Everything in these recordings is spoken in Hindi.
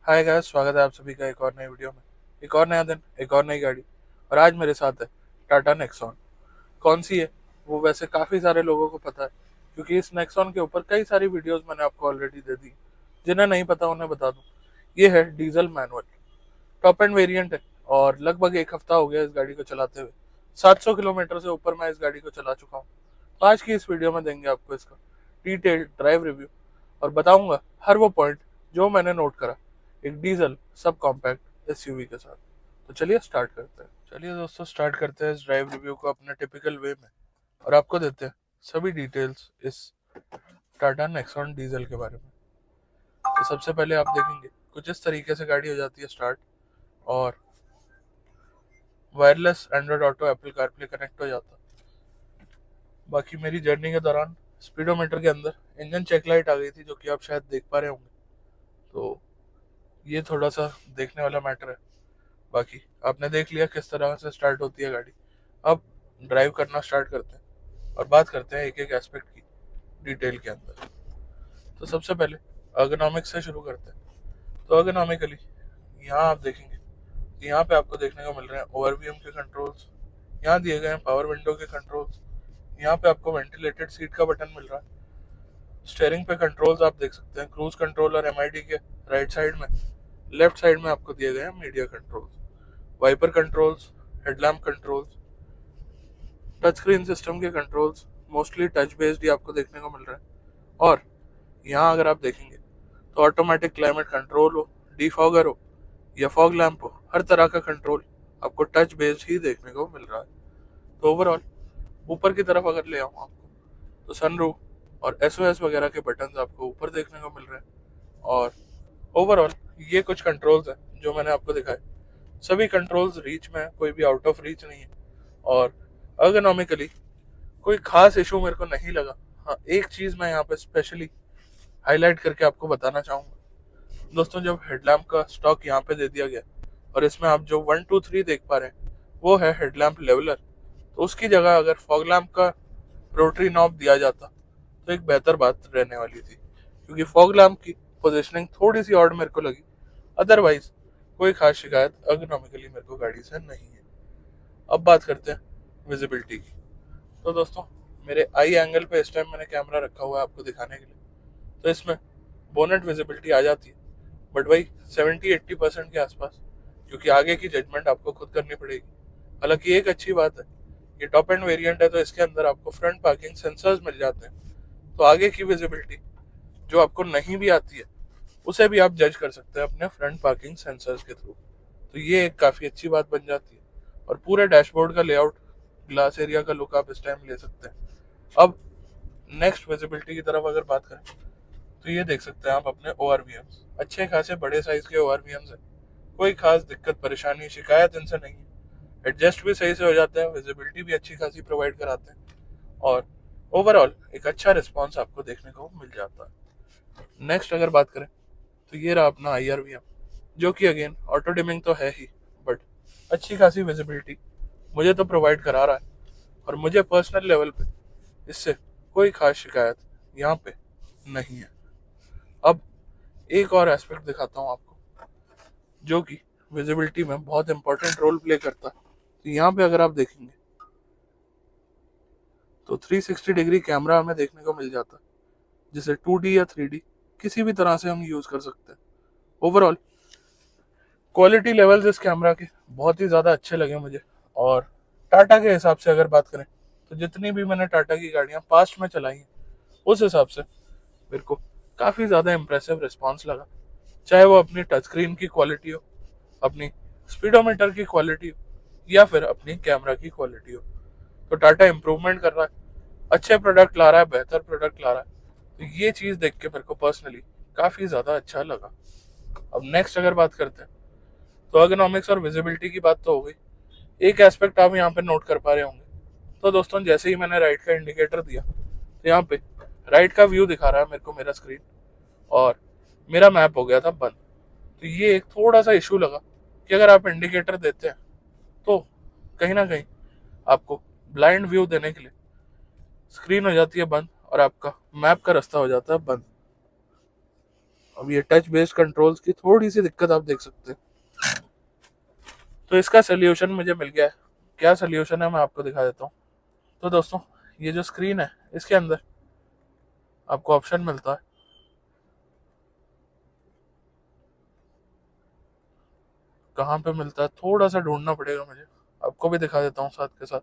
हाय गाइस, स्वागत है आप सभी का एक और नई वीडियो में। एक और नया दिन, एक और नई गाड़ी। और आज मेरे साथ है टाटा नेक्सॉन। कौन सी है वो वैसे काफ़ी सारे लोगों को पता है, क्योंकि इस नेक्सॉन के ऊपर कई सारी वीडियोस मैंने आपको ऑलरेडी दे दी। जिन्हें नहीं पता उन्हें बता दूं, ये है diesel manual top end variant है। और लगभग एक हफ्ता हो गया इस गाड़ी को चलाते हुए। 700 किलोमीटर से ऊपर मैं इस गाड़ी को चला चुका हूँ। तो आज की इस वीडियो में देंगे आपको इसका डिटेल्ड ड्राइव रिव्यू, और बताऊंगा हर वो पॉइंट जो मैंने नोट करा एक डीजल सब कॉम्पैक्ट एसयूवी के साथ। तो चलिए स्टार्ट करते हैं। चलिए दोस्तों, स्टार्ट करते हैं इस ड्राइव रिव्यू को अपने टिपिकल वे में, और आपको देते हैं सभी डिटेल्स इस टाटा नेक्सॉन डीजल के बारे में। तो सबसे पहले आप देखेंगे कुछ इस तरीके से गाड़ी हो जाती है स्टार्ट, और wireless Android auto Apple CarPlay connect हो जाता। बाकी मेरी जर्नी के दौरान स्पीडोमीटर के अंदर इंजन चेक लाइट आ गई थी, जो कि आप शायद देख पा रहे होंगे। तो ये थोड़ा सा देखने वाला मैटर है। बाकी आपने देख लिया किस तरह से स्टार्ट होती है गाड़ी। अब ड्राइव करना स्टार्ट करते हैं और बात करते हैं एक एक एस्पेक्ट की डिटेल के अंदर। तो सबसे पहले अर्गोनॉमिक्स से शुरू करते हैं। तो अर्गोनॉमिकली यहाँ आप देखेंगे, यहाँ पे आपको देखने को मिल रहे हैं ओवरव्यूम के कंट्रोल्स। यहाँ दिए गए हैं पावर विंडो के कंट्रोल्स। यहाँ पे आपको वेंटिलेटेड सीट का बटन मिल रहा है। स्टेयरिंग पे कंट्रोल्स आप देख सकते हैं, क्रूज कंट्रोल और एमआईडी के राइट साइड में। लेफ्ट साइड में आपको दिए गए हैं media controls, wiper controls, headlamp controls, touch screen system के कंट्रोल्स। मोस्टली टच बेस्ड ही आपको देखने को मिल रहा है। और यहाँ अगर आप देखेंगे तो ऑटोमेटिक क्लाइमेट कंट्रोल हो, डीफॉगर हो या फॉग लैम्प हो, हर तरह का कंट्रोल आपको टच बेस्ड ही देखने को मिल रहा है। तो ओवरऑल ऊपर की तरफ अगर ले आऊँ आपको, तो सनरूफ और एसओएस वगैरह के बटन आपको ऊपर देखने को मिल रहे हैं। और ओवरऑल ये कुछ कंट्रोल्स हैं जो मैंने आपको दिखाए। सभी कंट्रोल्स रीच में है, कोई भी आउट ऑफ रीच नहीं है। और अर्गोनॉमिकली कोई खास इशू मेरे को नहीं लगा। हाँ, एक चीज़ मैं यहाँ पे स्पेशली हाईलाइट करके आपको बताना चाहूँगा। दोस्तों, जब हेडलैम्प का स्टॉक यहाँ पे दे दिया गया और इसमें आप जो 1 2 3 देख पा रहे हैं वो है हेडलैम्प लेवलर, तो उसकी जगह अगर फॉग लैम्प का रोटरी नॉब दिया जाता तो एक बेहतर बात रहने वाली थी, क्योंकि फॉग लैम्प की पोजिशनिंग थोड़ी सी ऑड मेरे को लगी। अदरवाइज कोई खास शिकायत अर्गोनॉमिकली मेरे को गाड़ी से नहीं है। अब बात करते हैं विजिबिलिटी की। तो दोस्तों, मेरे आई एंगल पे इस टाइम मैंने कैमरा रखा हुआ है आपको दिखाने के लिए। तो इसमें बोनेट विजिबिलिटी आ जाती है, बट वही 70-80% के आसपास, क्योंकि आगे की जजमेंट आपको खुद करनी पड़ेगी। हालांकि एक अच्छी बात है, ये टॉप एंड वेरिएंट है तो इसके अंदर आपको फ्रंट पार्किंग सेंसर्स मिल जाते हैं। तो आगे की विजिबिलिटी जो आपको नहीं भी आती है उसे भी आप जज कर सकते हैं अपने फ्रंट पार्किंग सेंसर्स के थ्रू। तो ये एक काफ़ी अच्छी बात बन जाती है। और पूरे डैशबोर्ड का लेआउट, ग्लास एरिया का लुक आप इस टाइम ले सकते हैं। अब नेक्स्ट विजिबिलिटी की तरफ अगर बात करें, तो ये देख सकते हैं आप अपने ओआरवीएम्स, अच्छे खासे बड़े साइज के ओआरवीएम्स हैं। कोई खास दिक्कत परेशानी शिकायत इनसे नहीं है। एडजस्ट भी सही से हो जाता है, विजिबिलिटी भी अच्छी खासी प्रोवाइड कराते हैं, और ओवरऑल एक अच्छा रिस्पॉन्स आपको देखने को मिल जाता है। नेक्स्ट अगर बात करें, तो ये रहा अपना IRVM, जो कि अगेन ऑटो डिमिंग तो है ही, बट अच्छी खासी विजिबिलिटी मुझे तो प्रोवाइड करा रहा है। और मुझे पर्सनल लेवल पे इससे कोई खास शिकायत यहाँ पे नहीं है। अब एक और एस्पेक्ट दिखाता हूँ आपको, जो कि विजिबिलिटी में बहुत इंपॉर्टेंट रोल प्ले करता है। तो यहाँ पे अगर आप देखेंगे तो 360 डिग्री कैमरा हमें देखने को मिल जाता है, जिसे 2D या 3D किसी भी तरह से हम यूज़ कर सकते हैं। ओवरऑल क्वालिटी लेवल्स इस कैमरा के बहुत ही ज़्यादा अच्छे लगे मुझे। और टाटा के हिसाब से अगर बात करें, तो जितनी भी मैंने टाटा की गाड़ियाँ पास्ट में चलाई हैं उस हिसाब से मेरे को काफ़ी ज़्यादा इम्प्रेसिव रिस्पॉन्स लगा। चाहे वो अपनी टच स्क्रीन की क्वालिटी हो, अपनी स्पीडोमीटर की क्वालिटी हो, या फिर अपनी कैमरा की क्वालिटी हो। तो टाटा इम्प्रूवमेंट कर रहा है, अच्छे प्रोडक्ट ला रहा है, बेहतर प्रोडक्ट ला रहा है। तो ये चीज़ देख के मेरे को पर्सनली काफ़ी ज़्यादा अच्छा लगा। अब नेक्स्ट अगर बात करते हैं, तो अर्गोनॉमिक्स और विजिबिलिटी की बात तो हो गई। एक एस्पेक्ट आप यहाँ पे नोट कर पा रहे होंगे। तो दोस्तों, जैसे ही मैंने राइट का इंडिकेटर दिया, तो यहाँ पे राइट का व्यू दिखा रहा है मेरे को मेरा स्क्रीन, और मेरा मैप हो गया था बंद। तो ये एक थोड़ा सा इशू लगा कि अगर आप इंडिकेटर देते हैं तो कहीं ना कहीं आपको ब्लाइंड व्यू देने के लिए स्क्रीन हो जाती है बंद, और आपका मैप का रास्ता हो जाता है बंद। अब ये टच बेस्ड कंट्रोल्स की थोड़ी सी दिक्कत आप देख सकते हैं। तो इसका सोल्यूशन मुझे मिल गया है। क्या सोल्यूशन है मैं आपको दिखा देता हूँ। तो दोस्तों ये जो स्क्रीन है इसके अंदर आपको ऑप्शन मिलता है, कहाँ पे मिलता है थोड़ा सा ढूंढना पड़ेगा मुझे, आपको भी दिखा देता हूँ साथ के साथ,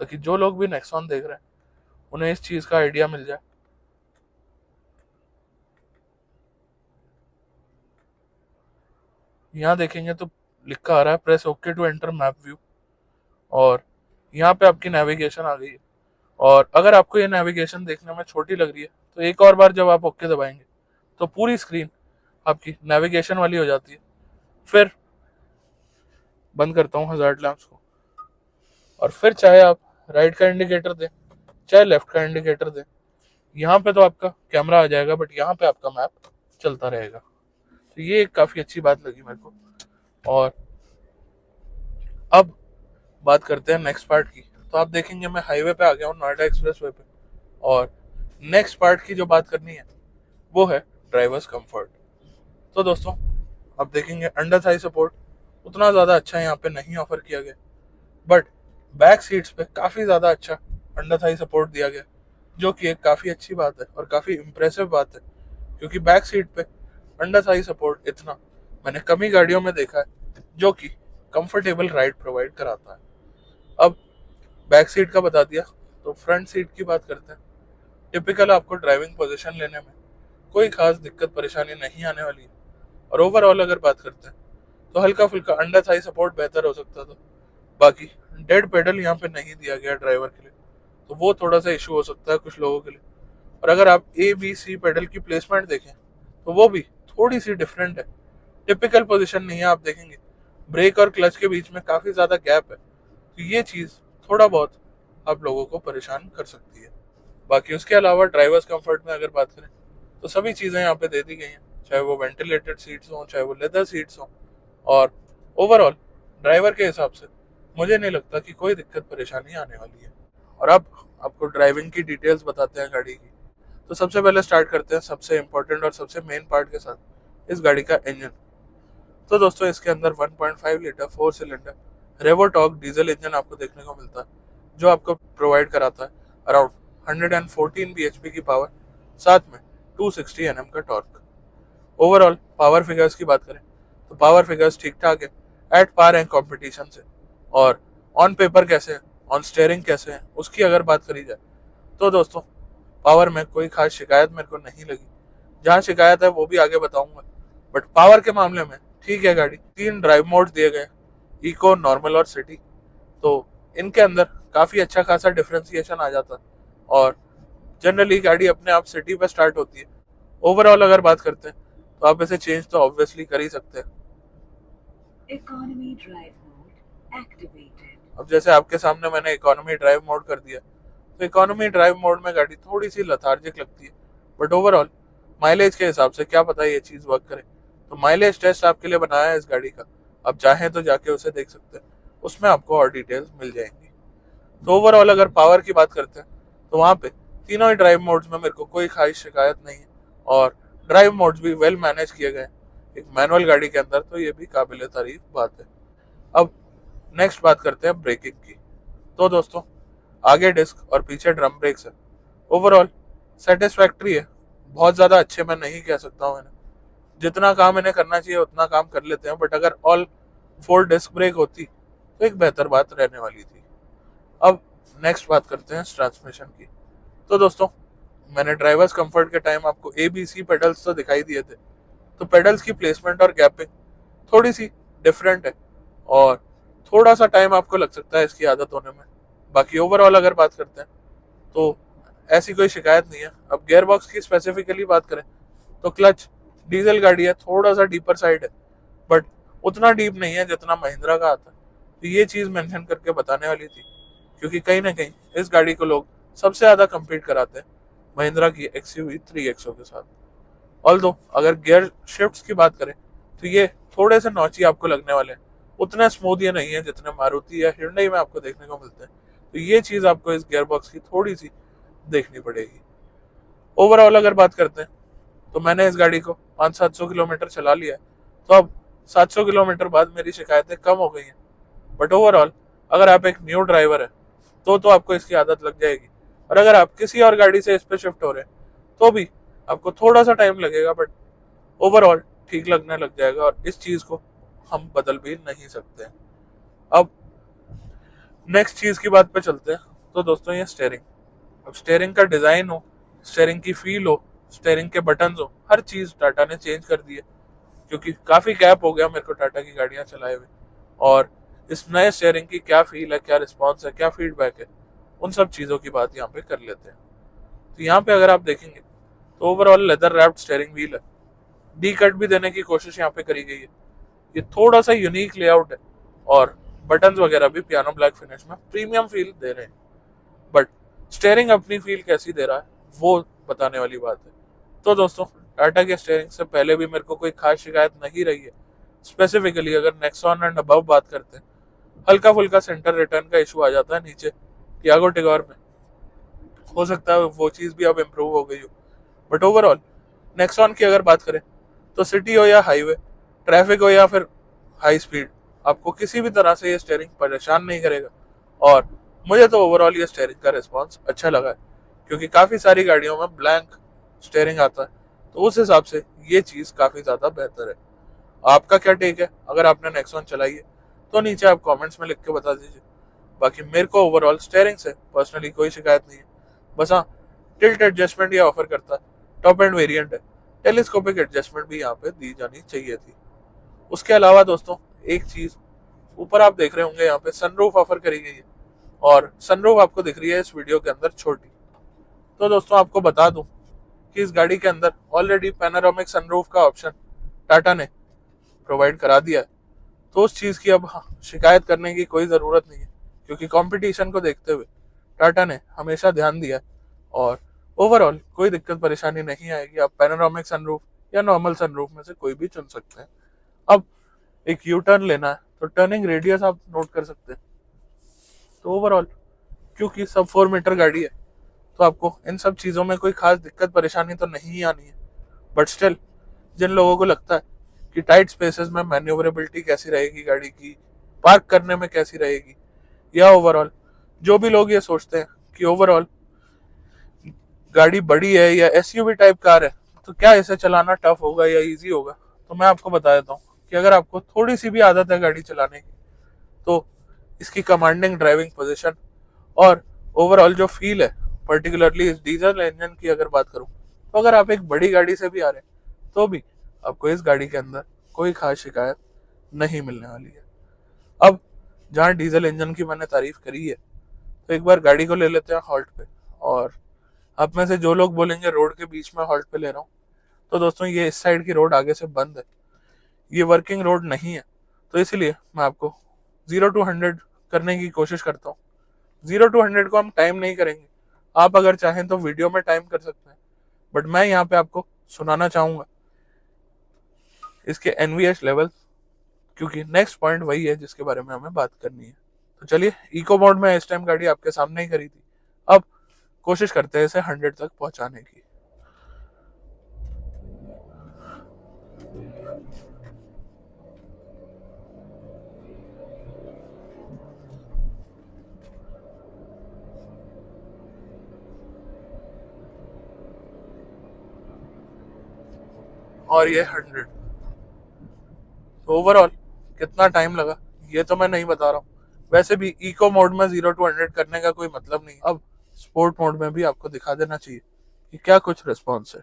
ताकि जो लोग भी नेक्सॉन देख रहे हैं उन्हें इस चीज़ का आइडिया मिल जाए। यहाँ देखेंगे तो लिखा आ रहा है press okay to enter map view, और यहाँ पे आपकी नेविगेशन आ गई है। और अगर आपको ये नेविगेशन देखने में छोटी लग रही है तो एक और बार जब आप ओके दबाएंगे तो पूरी स्क्रीन आपकी नेविगेशन वाली हो जाती है। फिर बंद करता हूँ हजार्ड लैंप्स को, और फिर चाहे आप राइट का इंडिकेटर दें चाहे लेफ्ट का इंडिकेटर दें, यहाँ पे तो आपका कैमरा आ जाएगा बट यहाँ पे आपका मैप चलता रहेगा। तो ये एक काफ़ी अच्छी बात लगी मेरे को। और अब बात करते हैं नेक्स्ट पार्ट की। तो आप देखेंगे मैं हाईवे पे आ गया हूँ, नोएडा एक्सप्रेस वे पे, और नेक्स्ट पार्ट की जो बात करनी है वो है ड्राइवर्स कंफर्ट। तो दोस्तों आप देखेंगे अंडर थाई सपोर्ट उतना ज़्यादा अच्छा यहाँ पे नहीं ऑफर किया गया, बट बैक सीट्स पे काफ़ी ज़्यादा अच्छा अंडर थाई सपोर्ट दिया गया, जो कि एक काफ़ी अच्छी बात है और काफ़ी इम्प्रेसिव बात है, क्योंकि बैक सीट पे अंडर थाई सपोर्ट इतना मैंने कम ही गाड़ियों में देखा है जो कि कंफर्टेबल राइड प्रोवाइड कराता है। अब बैक सीट का बता दिया, तो फ्रंट सीट की बात करते हैं। टिपिकल आपको ड्राइविंग पोजीशन लेने में कोई खास दिक्कत परेशानी नहीं आने वाली है। और ओवरऑल अगर बात करते हैं तो हल्का फुल्का अंडर थाई सपोर्ट बेहतर हो सकता था। बाकी डेड पेडल यहाँ पे नहीं दिया गया ड्राइवर के लिए, तो वो थोड़ा सा इशू हो सकता है कुछ लोगों के लिए। और अगर आप ABC पेडल की प्लेसमेंट देखें तो वो भी थोड़ी सी डिफरेंट है, टिपिकल पोजीशन नहीं है। आप देखेंगे ब्रेक और क्लच के बीच में काफ़ी ज़्यादा गैप है, तो ये चीज़ थोड़ा बहुत आप लोगों को परेशान कर सकती है। बाकी उसके अलावा ड्राइवर्स कंफर्ट में अगर बात करें तो सभी चीज़ें यहाँ पे दे दी गई हैं, चाहे वो वेंटिलेटेड सीट्स हों चाहे वो लेदर सीट्स हों, और ओवरऑल ड्राइवर के हिसाब से मुझे नहीं लगता कि कोई दिक्कत परेशानी आने वाली है। और अब आपको ड्राइविंग की डिटेल्स बताते हैं गाड़ी की। तो सबसे पहले स्टार्ट करते हैं सबसे इम्पोर्टेंट और सबसे मेन पार्ट के साथ, इस गाड़ी का इंजन। तो दोस्तों इसके अंदर 1.5 लीटर 4 सिलेंडर रेवोटॉक डीजल इंजन आपको देखने को मिलता है, जो आपको प्रोवाइड कराता है अराउंड 114 bhp की पावर, साथ में 260 Nm का टॉर्क। ओवरऑल पावर फिगर्स की बात करें तो पावर फिगर्स ठीक ठाक है, एट पार है कंपटीशन से। और ऑन पेपर कैसे है, ऑन स्टेयरिंग कैसे है, उसकी अगर बात करी जाए तो दोस्तों पावर में कोई खास शिकायत मेरे को नहीं लगी। जहाँ शिकायत है वो भी आगे बताऊंगा, बट पावर के मामले में ठीक है गाड़ी। 3 ड्राइव मोड दिए गए, इको, नॉर्मल और सिटी, तो इनके अंदर काफ़ी अच्छा खासा डिफ्रेंसिएशन आ जाता है, और जनरली गाड़ी अपने आप सिटी पे स्टार्ट होती है। ओवरऑल अगर बात करते हैं तो आप इसे चेंज तो ऑब्वियसली कर ही सकते हैं। Economy drive mode activated. अब जैसे आपके सामने मैंने इकोनॉमी ड्राइव मोड कर दिया, तो इकोनॉमी ड्राइव मोड में गाड़ी थोड़ी सी लथार्जिक लगती है, बट ओवरऑल माइलेज के हिसाब से क्या पता ये चीज़ वर्क करे। तो माइलेज टेस्ट आपके लिए बनाया है इस गाड़ी का, आप चाहें तो जाके उसे देख सकते हैं, उसमें आपको और डिटेल्स मिल जाएंगी। तो ओवरऑल अगर पावर की बात करते हैं तो वहाँ पे तीनों ही ड्राइव मोड्स में मेरे को कोई खास शिकायत नहीं है, और ड्राइव मोड्स भी वेल मैनेज किए गए एक मैनुअल गाड़ी के अंदर, तो ये भी काबिल तारीफ बात है। अब नेक्स्ट बात करते हैं ब्रेकिंग की। तो दोस्तों आगे डिस्क और पीछे ड्रम ब्रेक्स है, ओवरऑल सेटिस्फैक्ट्री है, बहुत ज़्यादा अच्छे मैं नहीं कह सकता हूँ इन्हें, जितना काम इन्हें करना चाहिए उतना काम कर लेते हैं, बट अगर ऑल 4 डिस्क ब्रेक होती तो एक बेहतर बात रहने वाली थी। अब नेक्स्ट बात करते हैं ट्रांसमिशन की। तो दोस्तों मैंने ड्राइवर्स कंफर्ट के टाइम आपको ABC पेडल्स तो दिखाई दिए थे, तो पेडल्स की प्लेसमेंट और गैपिंग थोड़ी सी डिफरेंट है, और थोड़ा सा टाइम आपको लग सकता है इसकी आदत होने में। बाकी ओवरऑल अगर बात करते हैं तो ऐसी कोई शिकायत नहीं है। अब गियर बॉक्स की स्पेसिफिकली बात करें तो क्लच डीजल गाड़ी है, थोड़ा सा डीपर साइड है, बट उतना डीप नहीं है जितना महिंद्रा का आता है। तो ये चीज़ मेंशन करके बताने वाली थी, क्योंकि कहीं ना कहीं इस गाड़ी को लोग सबसे ज़्यादा कम्पीट कराते हैं महिंद्रा की XUV 3XO के साथ। ऑल्दो अगर गियर शिफ्ट्स की बात करें तो ये थोड़े से नौची आपको लगने वाले हैं, उतने स्मूथ ये नहीं है जितने मारुति या हिंडई में आपको देखने को मिलते हैं। तो ये चीज़ आपको इस गियर बॉक्स की थोड़ी सी देखनी पड़ेगी। ओवरऑल अगर बात करते हैं तो मैंने इस गाड़ी को 500-700 किलोमीटर चला लिया है, तो अब 700 किलोमीटर बाद मेरी शिकायतें कम हो गई हैं। बट ओवरऑल अगर आप एक न्यू ड्राइवर है तो आपको इसकी आदत लग जाएगी, और अगर आप किसी और गाड़ी से इस पे शिफ्ट हो रहे हैं तो भी आपको थोड़ा सा टाइम लगेगा, बट ओवरऑल ठीक लगने लग जाएगा, और इस चीज को हम बदल भी नहीं सकते। अब नेक्स्ट चीज की बात पे चलते हैं। तो दोस्तों ये स्टेयरिंग, अब स्टेयरिंग का डिजाइन हो, स्टेयरिंग की फील हो, स्टेयरिंग के बटन हो, हर चीज टाटा ने चेंज कर दी है, क्योंकि काफी गैप हो गया मेरे को टाटा की गाड़ियां चलाए हुए, और इस नए स्टेयरिंग की क्या फील है, क्या रिस्पॉन्स है, क्या फीडबैक है, उन सब चीजों की बात यहाँ पे कर लेते हैं। तो यहाँ पे अगर आप देखेंगे तो overall leather wrapped steering wheel है, डी कट भी देने की कोशिश यहाँ पे करी गई है, ये थोड़ा सा यूनिक लेआउट है, और बटन्स वगैरह भी पियानो ब्लैक फिनिश में प्रीमियम फील दे रहे हैं। बट स्टेयरिंग अपनी फील कैसी दे रहा है वो बताने वाली बात है। तो दोस्तों टाटा के स्टेयरिंग से पहले भी मेरे को कोई खास शिकायत नहीं रही है। स्पेसिफिकली अगर नेक्सॉन एंड अबव बात करते हैं, हल्का फुल्का सेंटर रिटर्न का इशू आ जाता है नीचे टियागो टिगोर में, हो सकता है वो चीज़ भी अब इम्प्रूव हो गई हो। बट ओवरऑल नेक्सॉन की अगर बात करें तो सिटी हो या हाईवे, ट्रैफिक हो या फिर हाई स्पीड, आपको किसी भी तरह से ये स्टेयरिंग परेशान नहीं करेगा। और मुझे तो ओवरऑल ये स्टेयरिंग का रिस्पॉन्स अच्छा लगा है, क्योंकि काफ़ी सारी गाड़ियों में ब्लैंक स्टेयरिंग आता है, तो उस हिसाब से ये चीज़ काफ़ी ज़्यादा बेहतर है। आपका क्या टेक है? अगर आपने नेक्सॉन चलाई है तो नीचे आप कमेंट्स में लिख के बता दीजिए। बाकी मेरे को ओवरऑल स्टेयरिंग से पर्सनली कोई शिकायत नहीं है। बस हाँ, टिल्ट एडजस्टमेंट ये ऑफर करता है, टॉप एंड वेरिएंट है, टेलीस्कोपिक एडजस्टमेंट भी यहाँ पे दी जानी चाहिए थी। उसके अलावा दोस्तों एक चीज, ऊपर आप देख रहे होंगे यहाँ पे सनरूफ ऑफर करी गई है, और सनरूफ आपको दिख रही है इस वीडियो के अंदर छोटी। तो दोस्तों आपको बता दूं कि इस गाड़ी के अंदर ऑलरेडी पैनोरामिक सनरूफ का ऑप्शन टाटा ने प्रोवाइड करा दिया है, तो उस चीज की अब शिकायत करने की कोई जरूरत नहीं है, क्योंकि कंपटीशन को देखते हुए टाटा ने हमेशा ध्यान दिया है, और ओवरऑल कोई दिक्कत परेशानी नहीं आएगी। आप पैनोरामिक सनरूफ या नॉर्मल सनरूफ में से कोई भी चुन सकते हैं। अब एक यू टर्न लेना है तो टर्निंग रेडियस आप नोट कर सकते हैं। तो ओवरऑल क्योंकि सब 4 मीटर गाड़ी है, तो आपको इन सब चीज़ों में कोई खास दिक्कत परेशानी तो नहीं आनी है। बट स्टिल जिन लोगों को लगता है कि टाइट स्पेसेस में मैन्योवरेबिलिटी कैसी रहेगी गाड़ी की, पार्क करने में कैसी रहेगी, या ओवरऑल जो भी लोग ये सोचते हैं कि ओवरऑल गाड़ी बड़ी है या एसयूवी टाइप कार है तो क्या इसे चलाना टफ होगा या इजी होगा, तो मैं आपको बता देता हूँ कि अगर आपको थोड़ी सी भी आदत है गाड़ी चलाने की, तो इसकी कमांडिंग ड्राइविंग पोजीशन और ओवरऑल जो फील है, पर्टिकुलरली इस डीजल इंजन की अगर बात करूँ, तो अगर आप एक बड़ी गाड़ी से भी आ रहे हैं तो भी आपको इस गाड़ी के अंदर कोई खास शिकायत नहीं मिलने वाली है। अब जहाँ डीजल इंजन की मैंने तारीफ करी है, तो एक बार गाड़ी को ले लेते हैं हॉल्ट पे। और आप में से जो लोग बोलेंगे रोड के बीच में हॉल्ट पे ले रहा हूँ, तो दोस्तों ये इस साइड की रोड आगे से बंद है, ये वर्किंग रोड नहीं है, तो इसलिए मैं आपको 0 to 100 करने की कोशिश करता हूँ। 0 to 100 को हम टाइम नहीं करेंगे, आप अगर चाहें तो वीडियो में टाइम कर सकते हैं, बट मैं यहाँ पे आपको सुनाना चाहूंगा इसके एनवीएच लेवल, क्योंकि नेक्स्ट पॉइंट वही है जिसके बारे में हमें बात करनी है। तो चलिए, इको मोड में इस टाइम गाड़ी आपके सामने ही करी थी, अब कोशिश करते हैं इसे 100 तक पहुंचाने की। और ये 100, तो ओवरऑल कितना टाइम लगा ये तो मैं नहीं बता रहा हूँ। वैसे भी इको मोड में 0 to 100 करने का कोई मतलब नहीं। अब स्पोर्ट मोड में भी आपको दिखा देना चाहिए कि क्या कुछ रिस्पॉन्स है।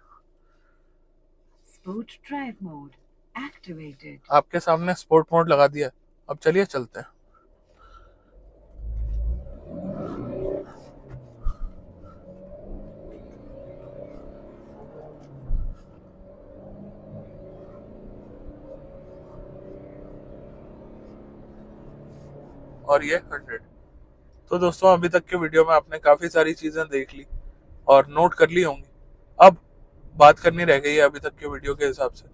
Sport drive mode activated. आपके सामने स्पोर्ट मोड लगा दिया, अब चलिए चलते हैं। और ये 100। तो दोस्तों अभी तक के वीडियो में आपने काफी सारी चीजें देख ली और नोट कर ली होंगी। अब बात करनी रह गई है अभी तक के वीडियो के हिसाब से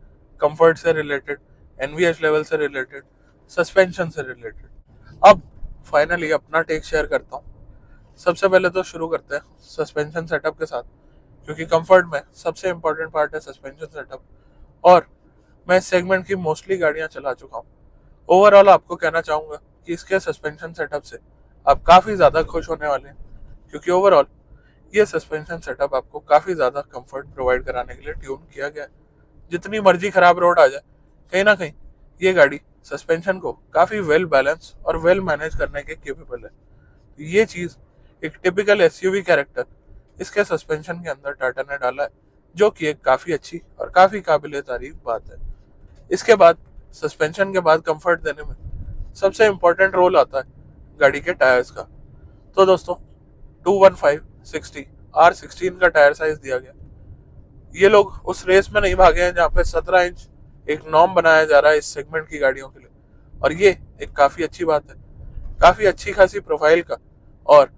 कंफर्ट से रिलेटेड, एनवीएच लेवल से रिलेटेड, सस्पेंशन से रिलेटेड। अब फाइनली अपना टेक शेयर करता हूँ। सबसे पहले तो शुरू करते हैं सस्पेंशन सेटअप के साथ, क्योंकि कंफर्ट में सबसे इम्पोर्टेंट पार्ट है सस्पेंशन सेटअप, और मैं इस सेगमेंट की मोस्टली गाड़ियां चला चुका हूँ। ओवरऑल आपको कहना चाहूंगा कि इसके सस्पेंशन सेटअप से आप काफ़ी ज़्यादा खुश होने वाले हैं, क्योंकि ओवरऑल ये सस्पेंशन सेटअप आपको काफ़ी ज़्यादा कंफर्ट प्रोवाइड कराने के लिए ट्यून किया गया है। जितनी मर्जी खराब रोड आ जाए, कहीं ना कहीं ये गाड़ी सस्पेंशन को काफ़ी वेल बैलेंस और वेल मैनेज करने के केपेबल है। ये चीज़ एक टिपिकल एसयूवी कैरेक्टर इसके सस्पेंशन के अंदर टाटा ने डाला है, जो कि एक काफ़ी अच्छी और काफ़ी काबिल तारीफ बात है। इसके बाद सस्पेंशन के बाद कंफर्ट देने में सबसे इम्पोर्टेंट रोल आता है गाड़ी के टायर्स का। तो दोस्तों 215/60 R16 का टायर साइज दिया गया। ये लोग उस रेस में नहीं भागे हैं जहाँ पे 17 इंच एक नॉर्म बनाया जा रहा है इस सेगमेंट की गाड़ियों के लिए, और ये एक काफ़ी अच्छी बात है। काफ़ी अच्छी खासी प्रोफाइल का और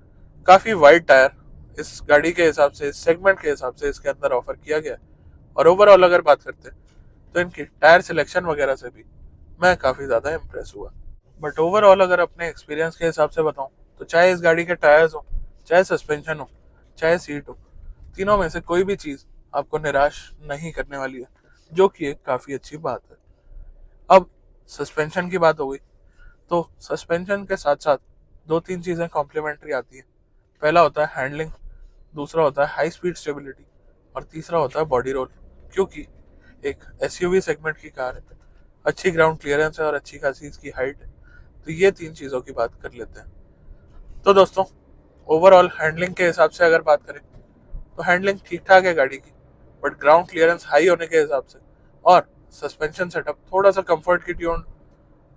काफ़ी वाइड टायर इस गाड़ी के हिसाब से, इस सेगमेंट के हिसाब से इसके अंदर ऑफर किया गया है। और ओवरऑल अगर बात करते हैं तो इनकी टायर सिलेक्शन वगैरह से भी मैं काफ़ी ज़्यादा इम्प्रेस हुआ। बट ओवरऑल अगर अपने एक्सपीरियंस के हिसाब से बताऊं तो चाहे इस गाड़ी के टायर्स हो, चाहे सस्पेंशन हो, चाहे सीट हो, तीनों में से कोई भी चीज़ आपको निराश नहीं करने वाली है, जो कि एक काफ़ी अच्छी बात है। अब सस्पेंशन की बात हो गई, तो सस्पेंशन के साथ साथ दो तीन चीज़ें कॉम्प्लीमेंट्री आती है। पहला होता है हैंडलिंग, दूसरा होता है हाई स्पीड स्टेबिलिटी, और तीसरा होता है बॉडी रोल। क्योंकि एक एसयूवी सेगमेंट की कार है, अच्छी ग्राउंड क्लियरेंस है और अच्छी खासी इसकी हाइट है, तो ये तीन चीज़ों की बात कर लेते हैं। तो दोस्तों ओवरऑल हैंडलिंग के हिसाब से अगर बात करें तो हैंडलिंग ठीक ठाक है गाड़ी की, बट ग्राउंड क्लियरेंस हाई होने के हिसाब से और सस्पेंशन सेटअप थोड़ा सा कंफर्ट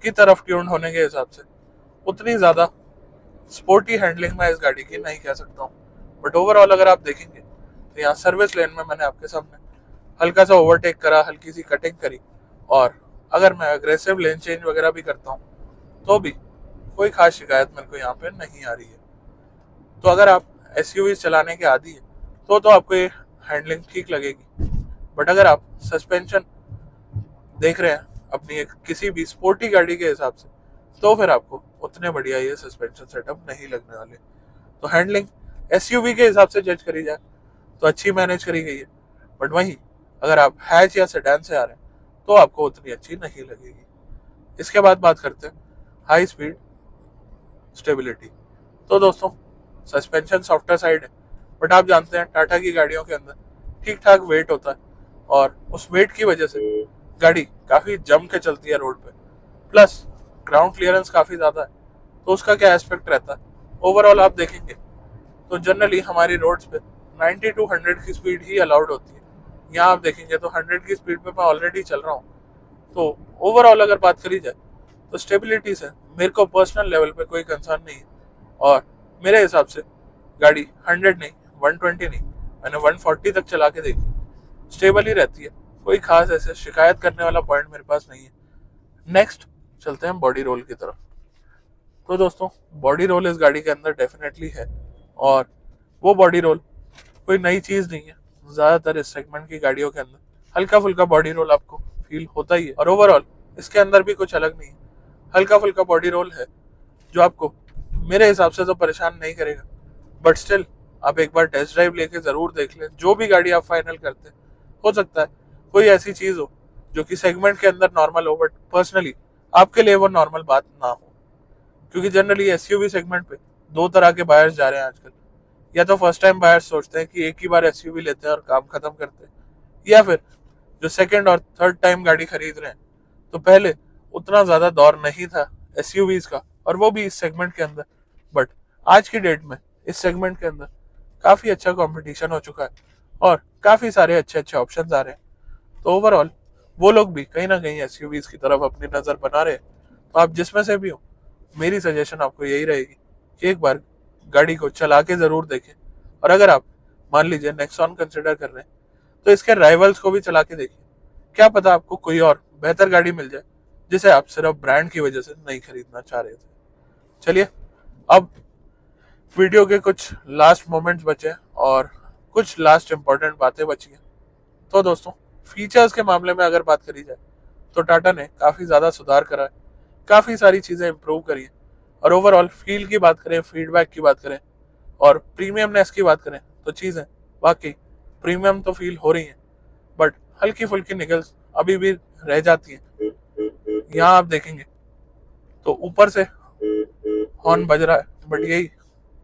की तरफ ट्यून होने के हिसाब से उतनी ज़्यादा स्पोर्टी हैंडलिंग मैं इस गाड़ी की नहीं कह सकता हूँ। बट ओवरऑल अगर आप देखेंगे तो यहाँ सर्विस लेन में मैंने आपके सामने हल्का सा ओवरटेक करा, हल्की सी कटिंग करी, और अगर मैं अग्रेसिव लेन चेंज वगैरह भी करता हूँ तो भी कोई खास शिकायत मेरे को यहाँ पे नहीं आ रही है। तो अगर आप एसयूवी चलाने के आदी है तो आपको ये हैंडलिंग ठीक लगेगी। बट अगर आप सस्पेंशन देख रहे हैं अपनी एक किसी भी स्पोर्टी गाड़ी के हिसाब से, तो फिर आपको उतने बढ़िया ये सस्पेंशन सेटअप नहीं लगने वाले। तो हैंडलिंग एसयूवी के हिसाब से जज करी जाए तो अच्छी मैनेज करी गई है, बट वहीं अगर आप हैच या सेडान से आ रहे हैं तो आपको उतनी अच्छी नहीं लगेगी। इसके बाद बात करते हैं हाई स्पीड स्टेबिलिटी। तो दोस्तों सस्पेंशन सॉफ्टवेयर साइड है, बट आप जानते हैं टाटा की गाड़ियों के अंदर ठीक ठाक वेट होता है, और उस वेट की वजह से गाड़ी काफ़ी जम के चलती है रोड पे, प्लस ग्राउंड क्लियरेंस काफ़ी ज़्यादा है। तो उसका क्या एस्पेक्ट रहता है, ओवरऑल आप देखेंगे तो जनरली हमारी रोड्स पे 90 to 100 की स्पीड ही अलाउड होती है। यहाँ आप देखेंगे तो 100 की स्पीड पे मैं ऑलरेडी चल रहा हूँ। तो ओवरऑल अगर बात करी जाए तो स्टेबिलिटी से मेरे को पर्सनल लेवल पे कोई कंसर्न नहीं है, और मेरे हिसाब से गाड़ी 100 नहीं, 120 नहीं, मैंने 140 तक चला के देखी, स्टेबल ही रहती है। कोई खास ऐसे शिकायत करने वाला पॉइंट मेरे पास नहीं है। नेक्स्ट चलते हैं बॉडी रोल की तरफ। तो दोस्तों बॉडी रोल इस गाड़ी के अंदर डेफिनेटली है, और वो बॉडी रोल कोई नई चीज़ नहीं है। ज़्यादातर इस सेगमेंट की गाड़ियों के अंदर हल्का फुल्का बॉडी रोल आपको फील होता ही है, और ओवरऑल इसके अंदर भी कुछ अलग नहीं है। हल्का फुल्का बॉडी रोल है जो आपको मेरे हिसाब से तो परेशान नहीं करेगा, बट स्टिल आप एक बार टेस्ट ड्राइव लेके ज़रूर देख लें। जो भी गाड़ी आप फाइनल करते हैं, हो सकता है कोई ऐसी चीज़ हो जो कि सेगमेंट के अंदर नॉर्मल हो, बट पर्सनली आपके लिए वो नॉर्मल बात ना हो। क्योंकि जनरली एसयूवी सेगमेंट पे दो तरह के बायर्स जा रहे हैं आजकल। या तो फर्स्ट टाइम बायर्स सोचते हैं कि एक ही बार एसयूवी लेते हैं और काम खत्म करते हैं, या फिर जो सेकंड और थर्ड टाइम गाड़ी खरीद रहे हैं, तो पहले उतना ज़्यादा दौर नहीं था एसयूवीज का, और वो भी इस सेगमेंट के अंदर। बट आज की डेट में इस सेगमेंट के अंदर काफ़ी अच्छा कंपटीशन हो चुका है, और काफ़ी सारे अच्छे अच्छे ऑप्शंस आ रहे हैं। तो ओवरऑल वो लोग भी कहीं ना कहीं एसयूवीज की तरफ अपनी नज़र बना रहे हैं। तो आप जिसमें से भी हो, मेरी सजेशन आपको यही रहेगी कि एक बार गाड़ी को चला के ज़रूर देखें। और अगर आप मान लीजिए नेक्सॉन कंसिडर कर रहे हैं तो इसके राइवल्स को भी चला के देखिए, क्या पता आपको कोई और बेहतर गाड़ी मिल जाए जिसे आप सिर्फ ब्रांड की वजह से नहीं खरीदना चाह रहे थे। चलिए अब वीडियो के कुछ लास्ट मोमेंट्स बचे और कुछ लास्ट इंपॉर्टेंट बातें बची हैं। तो दोस्तों फीचर्स के मामले में अगर बात करी जाए तो टाटा ने काफ़ी ज़्यादा सुधार करा है, काफ़ी सारी चीज़ें इंप्रूव करी हैं, और ओवरऑल फील की बात करें, फीडबैक की बात करें और प्रीमियमनेस की बात करें तो चीज़ें वाकई प्रीमियम तो फील हो रही है, बट हल्की फुल्की निकल्स अभी भी रह जाती हैं। यहाँ आप देखेंगे तो ऊपर से हॉर्न बज रहा है, बट यही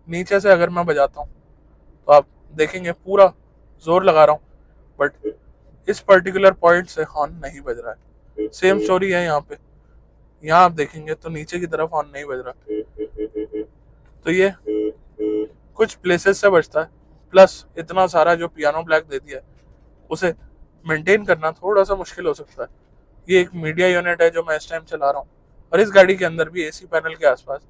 नीचे से अगर मैं बजाता हूँ तो आप देखेंगे पूरा जोर लगा रहा हूँ, बट इस पर्टिकुलर पॉइंट से हॉर्न नहीं बज रहा है। सेम स्टोरी है यहाँ पे, यहाँ आप देखेंगे तो नीचे की तरफ हॉर्न नहीं बज रहा। तो ये कुछ प्लेसेस से बजता है, प्लस इतना सारा जो पियानो ब्लैक दे दिया है उसे मेंटेन करना थोड़ा सा मुश्किल हो सकता है। ये एक मीडिया यूनिट है जो मैं इस टाइम चला रहा हूँ, और इस गाड़ी के अंदर भी एसी पैनल के आसपास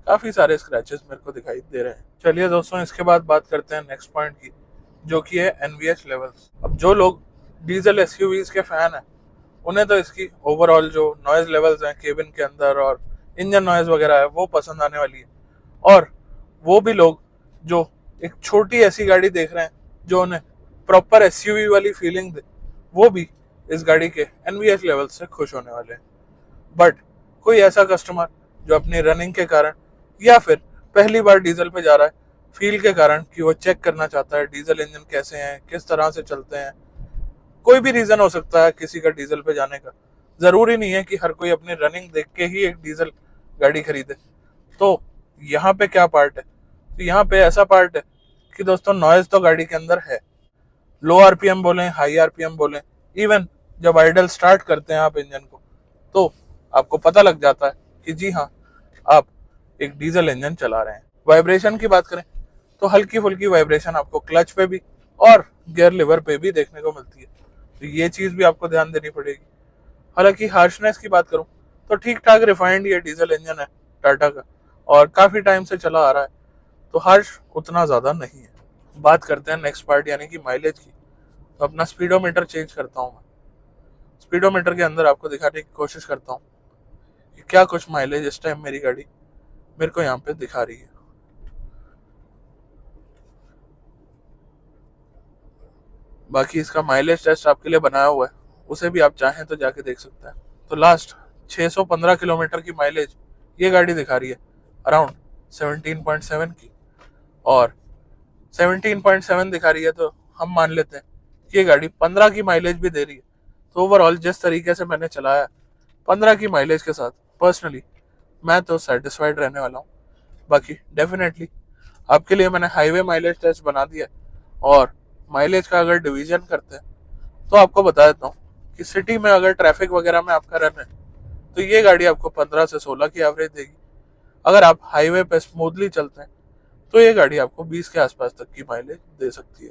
काफी सारे स्क्रैचेस मेरे को दिखाई दे रहे हैं। चलिए दोस्तों, इसके बाद बात करते हैं नेक्स्ट पॉइंट की, जो कि है एनवीएच लेवल्स। अब जो लोग डीजल एसयूवीज के फैन हैं उन्हें तो इसकी ओवरऑल जो नॉइज लेवल्स हैं केबिन के अंदर और इंजन नॉइज वगैरह है वो पसंद आने वाली है। और वो भी लोग जो एक छोटी ऐसी गाड़ी देख रहे हैं जो उन्हें प्रॉपर एसयूवी वाली फीलिंग दे, वो भी इस गाड़ी के एनवीएच लेवल से खुश होने वाले हैं। बट कोई ऐसा कस्टमर जो अपनी रनिंग के कारण या फिर पहली बार डीजल पे जा रहा है फील के कारण कि वो चेक करना चाहता है डीजल इंजन कैसे हैं, किस तरह से चलते हैं, कोई भी रीजन हो सकता है किसी का डीजल पे जाने का। जरूरी नहीं है कि हर कोई अपनी रनिंग देख के ही एक डीजल गाड़ी खरीदे। तो यहाँ पे क्या पार्ट है? तो यहाँ पे ऐसा पार्ट है कि दोस्तों नॉइज तो गाड़ी के अंदर है, लो आरपीएम बोलें, हाई आरपीएम बोलें, इवन जब आइडल स्टार्ट करते हैं आप इंजन को तो आपको पता लग जाता है कि जी हाँ, आप एक डीजल इंजन चला रहे हैं। वाइब्रेशन की बात करें तो हल्की फुल्की वाइब्रेशन आपको क्लच पे भी और गियर लिवर पे भी देखने को मिलती है, तो ये चीज भी आपको ध्यान देनी पड़ेगी। हालांकि हार्शनेस की बात करूं तो ठीक ठाक रिफाइंड ये डीजल इंजन है टाटा का, और काफी टाइम से चला आ रहा है, तो हार्श उतना ज्यादा नहीं है। बात करते हैं नेक्स्ट पार्ट यानी कि माइलेज की। तो अपना स्पीडोमीटर चेंज करता हूँ मैं। स्पीडोमीटर के अंदर आपको दिखाने की कोशिश करता हूँ कि क्या कुछ माइलेज इस टाइम मेरी गाड़ी मेरे को यहाँ पे दिखा रही है। बाकी इसका माइलेज टेस्ट आपके लिए बनाया हुआ है, उसे भी आप चाहें तो जाके देख सकते हैं। तो लास्ट 615 किलोमीटर की माइलेज ये गाड़ी दिखा रही है अराउंड 17.7 की, और 17.7 दिखा रही है तो हम मान लेते हैं कि ये गाड़ी 15 की माइलेज भी दे रही है। तो ओवरऑल जिस तरीके से मैंने चलाया 15 की माइलेज के साथ पर्सनली मैं तो सेटिस्फाइड रहने वाला हूँ। बाकी डेफिनेटली आपके लिए मैंने हाईवे माइलेज टेस्ट बना दिया, और माइलेज का अगर डिवीजन करते हैं तो आपको बता देता हूँ कि सिटी में अगर ट्रैफिक वगैरह में आपका रन है तो ये गाड़ी आपको 15 से 16 की एवरेज देगी। अगर आप हाईवे पे स्मूथली चलते हैं तो ये गाड़ी आपको 20 के आसपास तक की माइलेज दे सकती है।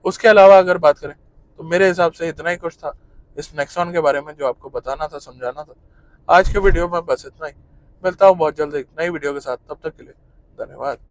उसके अलावा अगर बात करें तो मेरे हिसाब से इतना ही कुछ था इस नेक्सॉन के बारे में जो आपको बताना था, समझाना था। आज के वीडियो में बस इतना ही। मिलता हूँ बहुत जल्द एक नई वीडियो के साथ, तब तक के लिए धन्यवाद।